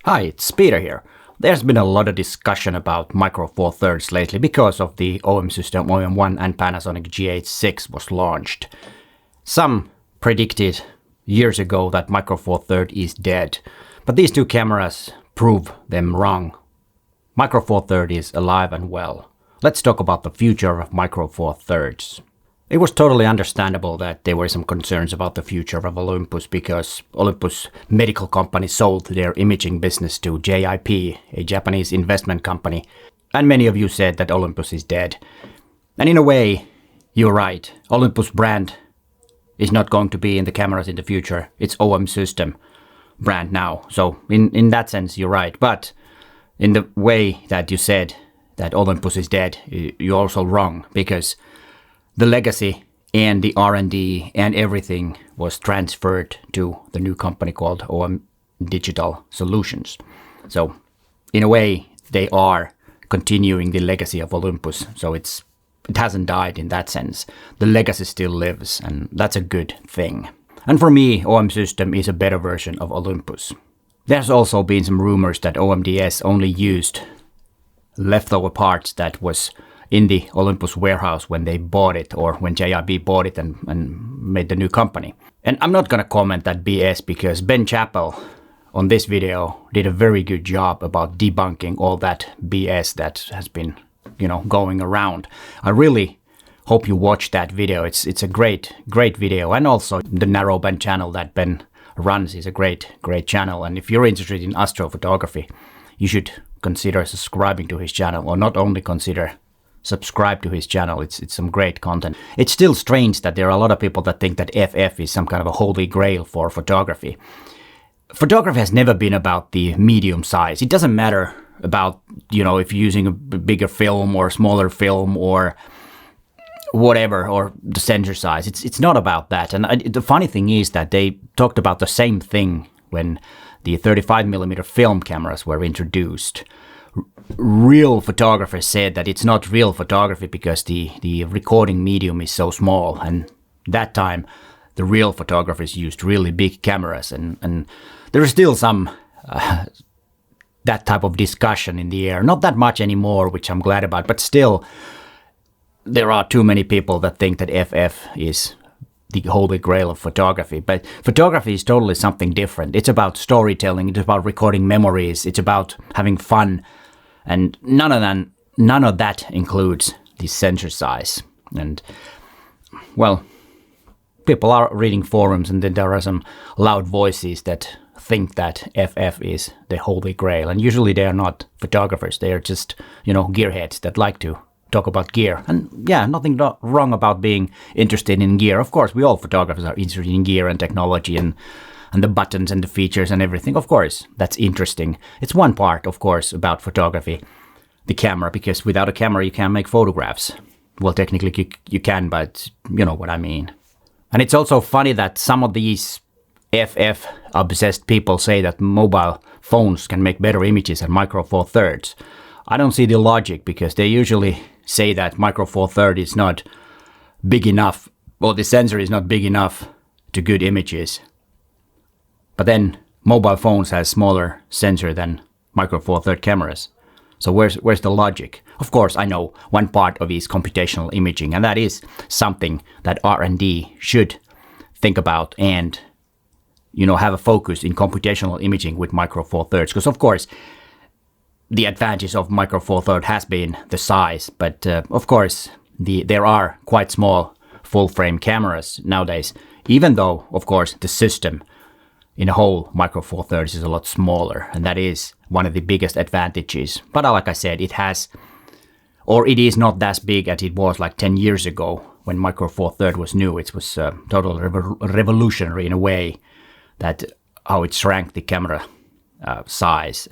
Hi, it's Peter here. There's been a lot of discussion about Micro Four Thirds lately because of the OM system OM1 and Panasonic GH6 was launched. Some predicted years ago that Micro Four Thirds is dead, but these two cameras prove them wrong. Micro Four Thirds is alive and well. Let's talk about the future of Micro Four Thirds. It was totally understandable that there were some concerns about the future of Olympus because Olympus medical company sold their imaging business to JIP, a Japanese investment company, and many of you said that Olympus is dead. And in a way, you're right. Olympus brand is not going to be in the cameras in the future. It's OM system brand now. So in that sense, you're right. But in the way that you said that Olympus is dead, you're also wrong because the legacy and the R&D and everything was transferred to the new company called OM Digital Solutions. So in a way, they are continuing the legacy of Olympus. So it hasn't died in that sense. The legacy still lives, and that's a good thing. And for me, OM system is a better version of Olympus. There's also been some rumors that OMDS only used leftover parts that was in the Olympus warehouse when they bought it or when JIB bought it and made the new company. And I'm not gonna comment that BS because Ben Chappell on this video did a very good job about debunking all that BS that has been, going around. I really hope you watch that video. It's a great video, and also the narrowband channel that Ben runs is a great channel. And if you're interested in astrophotography, you should consider subscribing to his channel, or not only consider subscribe to his channel. It's some great content. It's still strange that there are a lot of people that think that FF is some kind of a holy grail for photography. Photography has never been about the medium size. It doesn't matter about, if you're using a bigger film or smaller film or whatever, or the sensor size. It's not about that. And the funny thing is that they talked about the same thing when the 35mm film cameras were introduced. Real photographers said that it's not real photography because the recording medium is so small, and that time the real photographers used really big cameras, and there is still some that type of discussion in the air. Not that much anymore, which I'm glad about, but still there are too many people that think that FF is the holy grail of photography. But photography is totally something different. It's about storytelling, it's about recording memories, it's about having fun. And none of that includes the sensor size. And, well, people are reading forums, and then there are some loud voices that think that FF is the holy grail. And usually they are not photographers. They are just, gearheads that like to talk about gear. And yeah, nothing wrong about being interested in gear. Of course, we all photographers are interested in gear and technology and the buttons and the features and everything. Of course, that's interesting. It's one part, of course, about photography, the camera, because without a camera you can't make photographs. Well, technically you can, but you know what I mean. And it's also funny that some of these FF-obsessed people say that mobile phones can make better images than Micro Four Thirds. I don't see the logic, because they usually say that Micro Four Thirds is not big enough, or the sensor is not big enough to good images. But then mobile phones has smaller sensor than Micro Four Thirds cameras. So where's the logic? Of course, I know one part of it is computational imaging, and that is something that R&D should think about and have a focus in computational imaging with Micro Four Thirds. Because of course, the advantage of Micro Four Thirds has been the size, but of course there are quite small full frame cameras nowadays. Even though, of course, the system in a whole Micro Four Thirds is a lot smaller, and that is one of the biggest advantages. But like I said, it is not as big as it was like 10 years ago when Micro Four Thirds was new. It was totally revolutionary in a way, that how it shrank the camera size.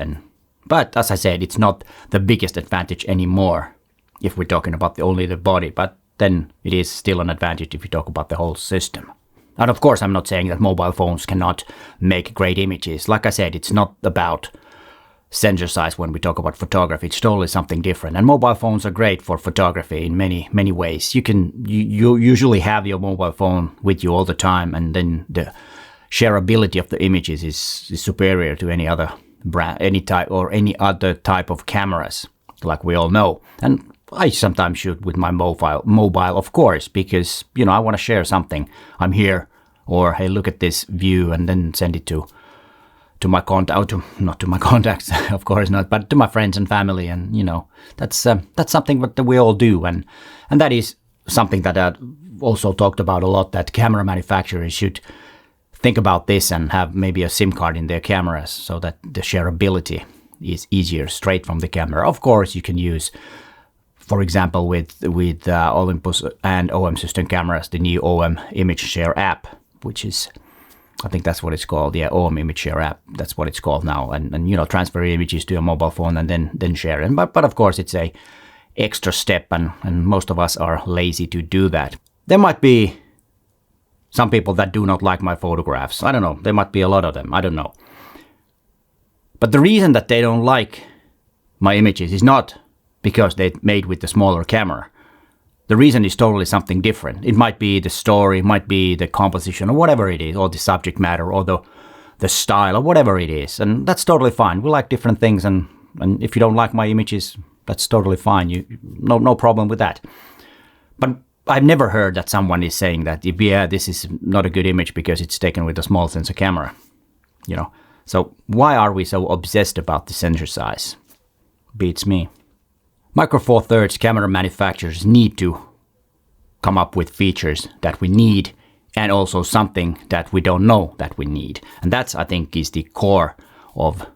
But as I said, it's not the biggest advantage anymore if we're talking about only the body. But then it is still an advantage if you talk about the whole system. And of course, I'm not saying that mobile phones cannot make great images. Like I said, it's not about sensor size when we talk about photography. It's totally something different. And mobile phones are great for photography in many ways. You usually have your mobile phone with you all the time, and then the shareability of the images is superior to any other brand, any type or any other type of cameras, like we all know. And I sometimes shoot with my mobile, of course, because, you know, I want to share something. I'm here, or hey, look at this view, and then send it to my contact, not to my contacts, of course not, but to my friends and family. And, you know, that's something that we all do. And that is something that I also talked about a lot, that camera manufacturers should think about this and have maybe a SIM card in their cameras so that the shareability is easier straight from the camera. Of course, you can use, for example, with Olympus and OM system cameras, the new OM Image Share app, which is, I think that's what it's called. Yeah, OM Image Share app. That's what it's called now. And you know, transfer images to your mobile phone and then share it. But of course, it's a extra step, and most of us are lazy to do that. There might be some people that do not like my photographs. I don't know. There might be a lot of them. I don't know. But the reason that they don't like my images is not because they're made with the smaller camera. The reason is totally something different. It might be the story, it might be the composition, or whatever it is, or the subject matter, or the style, or whatever it is. And that's totally fine. We like different things, and if you don't like my images, that's totally fine. No problem with that. But I've never heard that someone is saying that, yeah, this is not a good image because it's taken with a small sensor camera. You know, so why are we so obsessed about the sensor size? Beats me. Micro Four Thirds camera manufacturers need to come up with features that we need, and also something that we don't know that we need. And that's, I think, is the core of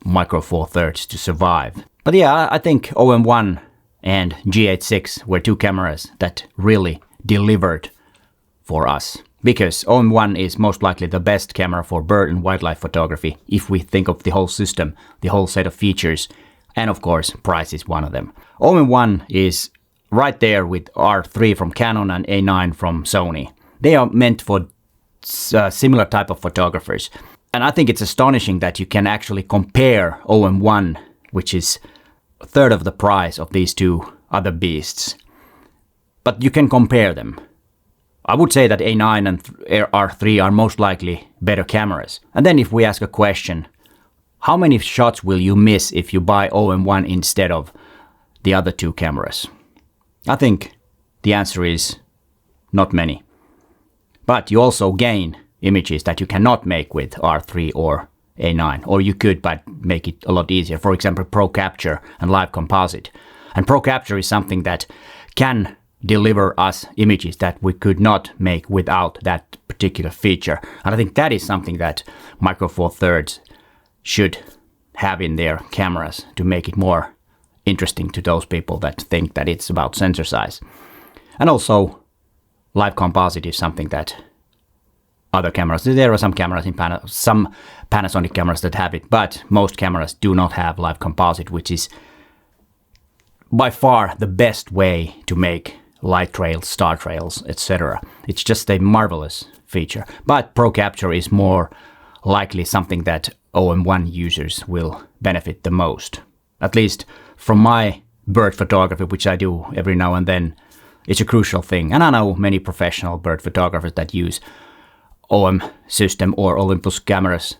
Micro Four Thirds to survive. But yeah, I think OM1 and G86 were two cameras that really delivered for us. Because OM1 is most likely the best camera for bird and wildlife photography if we think of the whole system, the whole set of features. And of course, price is one of them. OM1 is right there with R3 from Canon and A9 from Sony. They are meant for similar type of photographers. And I think it's astonishing that you can actually compare OM1, which is a third of the price of these two other beasts. But you can compare them. I would say that A9 and R3 are most likely better cameras. And then if we ask a question, how many shots will you miss if you buy OM1 instead of the other two cameras? I think the answer is not many. But you also gain images that you cannot make with R3 or A9, or you could, but make it a lot easier. For example, Pro Capture and Live Composite. And Pro Capture is something that can deliver us images that we could not make without that particular feature. And I think that is something that Micro Four Thirds should have in their cameras to make it more interesting to those people that think that it's about sensor size. And also, Live Composite is something that other cameras, there are some cameras in some Panasonic cameras that have it, but most cameras do not have Live Composite, which is by far the best way to make light trails, star trails, etc. It's just a marvelous feature. But Pro Capture is more likely something that OM1 users will benefit the most. At least from my bird photography, which I do every now and then, it's a crucial thing. And I know many professional bird photographers that use OM system or Olympus cameras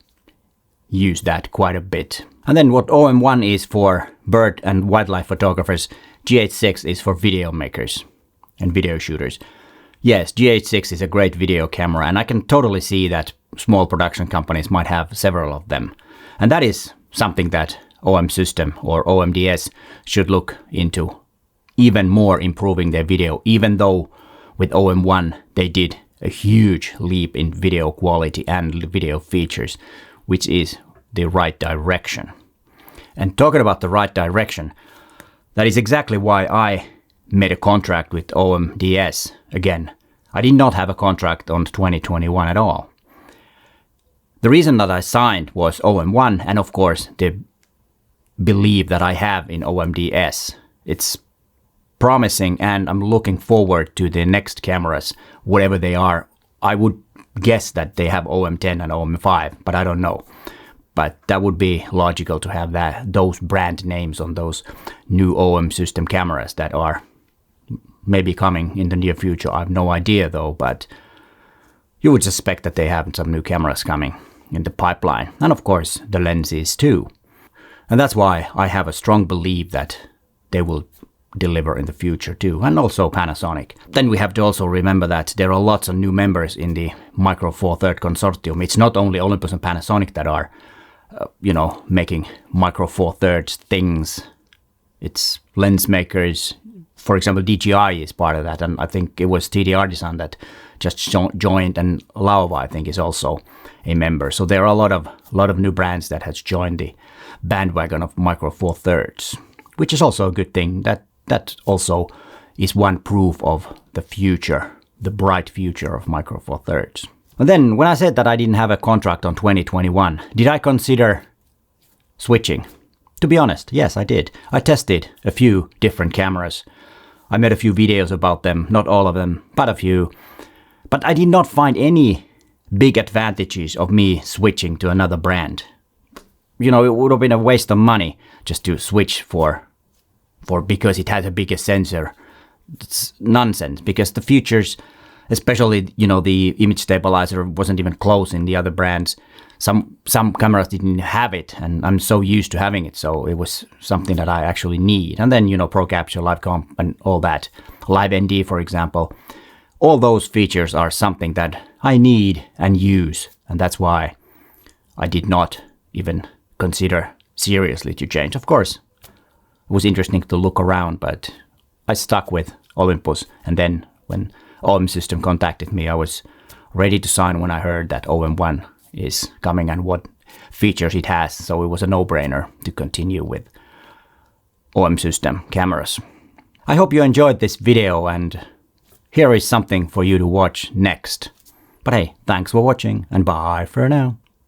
use that quite a bit. And then what OM1 is for bird and wildlife photographers, G86 is for video makers and video shooters. Yes, G86 is a great video camera, and I can totally see that small production companies might have several of them. And that is something that OM system or OMDS should look into, even more improving their video, even though with OM1 they did a huge leap in video quality and video features, which is the right direction. And talking about the right direction, that is exactly why I made a contract with OMDS. Again, I did not have a contract on 2021 at all. The reason that I signed was OM1 and of course the belief that I have in OMDS. It's promising and I'm looking forward to the next cameras, whatever they are. I would guess that they have OM10 and OM5, but I don't know. But that would be logical to have those brand names on those new OM system cameras that are maybe coming in the near future. I have no idea though, but you would suspect that they have some new cameras coming in the pipeline. And of course the lenses too. And that's why I have a strong belief that they will deliver in the future too, and also Panasonic. Then we have to also remember that there are lots of new members in the Micro Four Thirds consortium. It's not only Olympus and Panasonic that are, making Micro Four Thirds things. It's lens makers. For example, DJI is part of that, and I think it was TD Artisan that just joined, and Laowa I think is also a member. So there are a lot of new brands that has joined the bandwagon of Micro Four Thirds, which is also a good thing. That also is one proof of the future, the bright future of Micro Four Thirds. And then when I said that I didn't have a contract on 2021, did I consider switching? To be honest, yes, I did. I tested a few different cameras. I made a few videos about them, not all of them, but a few. But I did not find any big advantages of me switching to another brand. It would have been a waste of money just to switch for because it has a bigger sensor. It's nonsense, because the features, especially, the image stabilizer wasn't even close in the other brands. Some cameras didn't have it, and I'm so used to having it, so it was something that I actually need. And then, Pro Capture, Live Comp, and all that. Live ND, for example. All those features are something that I need and use, and that's why I did not even consider seriously to change. Of course, it was interesting to look around, but I stuck with Olympus. And then when OM System contacted me, I was ready to sign when I heard that OM1 is coming and what features it has. So it was a no-brainer to continue with OM System cameras. I hope you enjoyed this video, and here is something for you to watch next. But hey, thanks for watching, and bye for now.